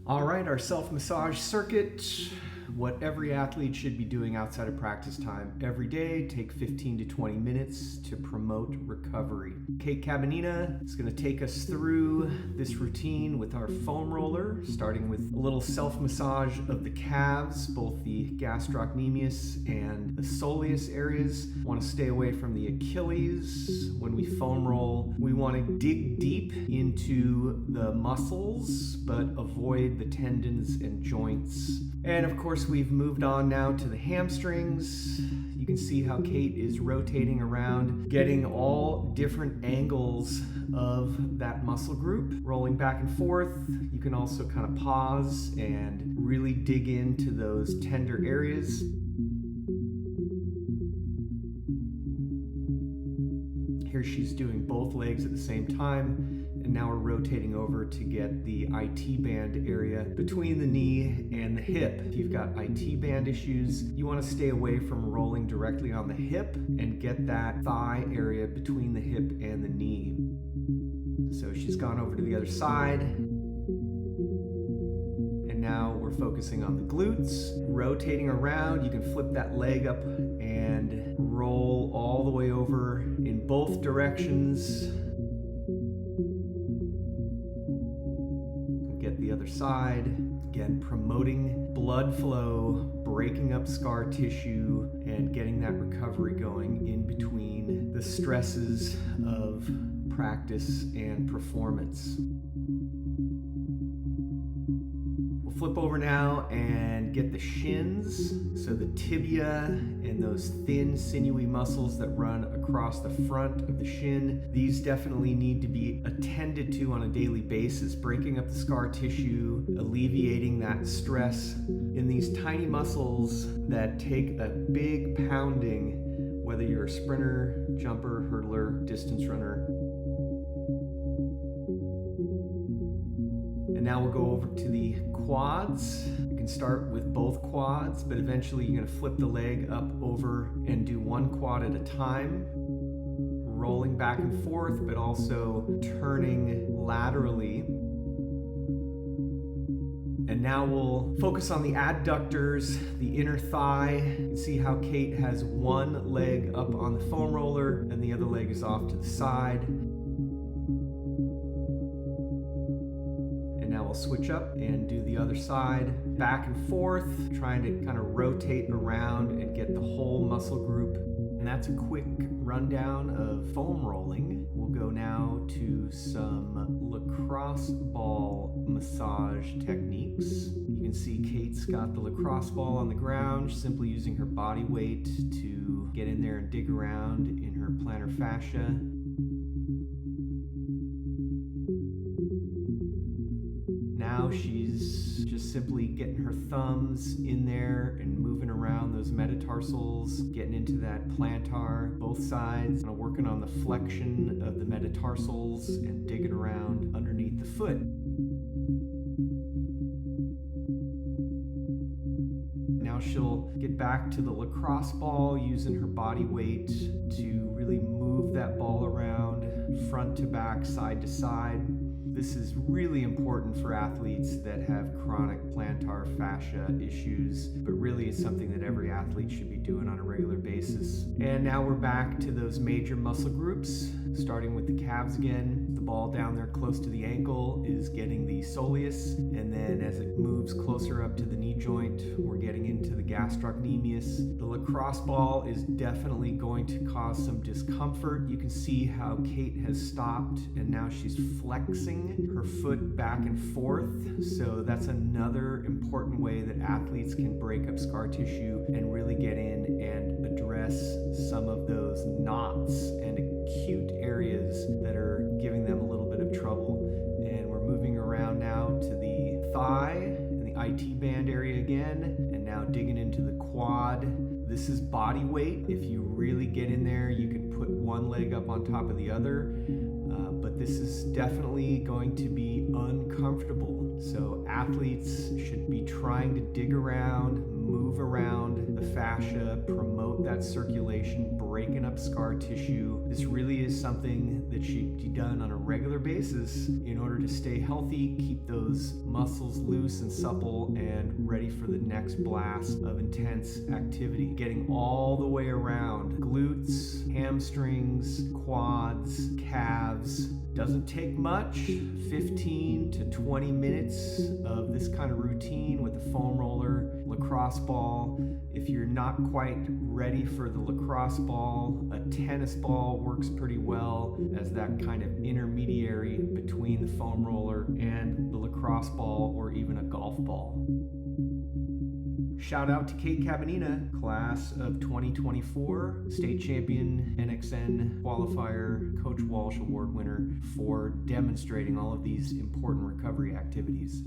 All right, our self-massage circuit, what every athlete should be doing outside of practice time every day. Take 15 to 20 minutes to promote recovery. Kate Kabenina is going to take us through this routine with our foam roller, starting with a little self-massage of the calves, both the gastrocnemius and the soleus areas. Want to stay away from the Achilles. When we foam roll, we want to dig deep into the muscles, but avoid the tendons and joints. And of course, we've moved on now to the hamstrings. You can see how Kate is rotating around, getting all different angles of that muscle group, rolling back and forth. You can also kind of pause and really dig into those tender areas. Here she's doing both legs at the same time. And now we're rotating over to get the IT band area between the knee and the hip. If you've got IT band issues, you want to stay away from rolling directly on the hip and get that thigh area between the hip and the knee. So she's gone over to the other side. And now we're focusing on the glutes. Rotating around, you can flip that leg up and roll all the way over in both directions. Get the other side. Again, promoting blood flow, breaking up scar tissue, and getting that recovery going in between the stresses of practice and performance. We'll flip over now and get the shins, so the tibia and those thin sinewy muscles that run across the front of the shin. These definitely need to be attended to on a daily basis, breaking up the scar tissue, alleviating that stress in these tiny muscles that take a big pounding, whether you're a sprinter, jumper, hurdler, distance runner. And now we'll go over to the quads. You can start with both quads, but eventually you're going to flip the leg up over and do one quad at a time, rolling back and forth, but also turning laterally. And now we'll focus on the adductors, the inner thigh. You can see how Kate has one leg up on the foam roller and the other leg is off to the side. Now we'll switch up and do the other side, back and forth, trying to kind of rotate around and get the whole muscle group. And that's a quick rundown of foam rolling. We'll go now to some lacrosse ball massage techniques. You can see Kate's got the lacrosse ball on the ground, simply using her body weight to get in there and dig around in her plantar fascia. Now she's just simply getting her thumbs in there and moving around those metatarsals, getting into that plantar, both sides, kind of working on the flexion of the metatarsals and digging around underneath the foot. Now she'll get back to the lacrosse ball using her body weight to really move that ball around front to back, side to side. This is really important for athletes that have chronic plantar fascia issues, but really it's something that every athlete should be doing on a regular basis. And now we're back to those major muscle groups, starting with the calves again. The ball down there close to the ankle is getting the soleus, and then as it moves closer up to the knee joint, we're getting into the gastrocnemius. The lacrosse ball is definitely going to cause some discomfort. You can see how Kate has stopped and now she's flexing her foot back and forth. So that's another important way that athletes can break up scar tissue and really get in and address some of those knots and acute areas that are giving them a little bit of trouble. And we're moving around now to the thigh and the IT band area again, and now digging into the quad. This is body weight. If you really get in there, you can put one leg up on top of the other. But this is definitely going to be uncomfortable. So athletes should be trying to dig around, move around the fascia, promote that circulation, breaking up scar tissue. This really is something that should be done on a regular basis in order to stay healthy, keep those muscles loose and supple and ready for the next blast of intense activity. Getting all the way around glutes, hamstrings, quads, calves. Doesn't take much, 15 to 20 minutes of this kind of routine with a foam roller, lacrosse ball. If you're not quite ready for the lacrosse ball, a tennis ball works pretty well as that kind of intermediary between the foam roller and the lacrosse ball or even a golf ball. Shout out to Kate Kabenina, class of 2024, state champion, NXN Qualifier, Coach Walsh Award winner, for demonstrating all of these important recovery activities.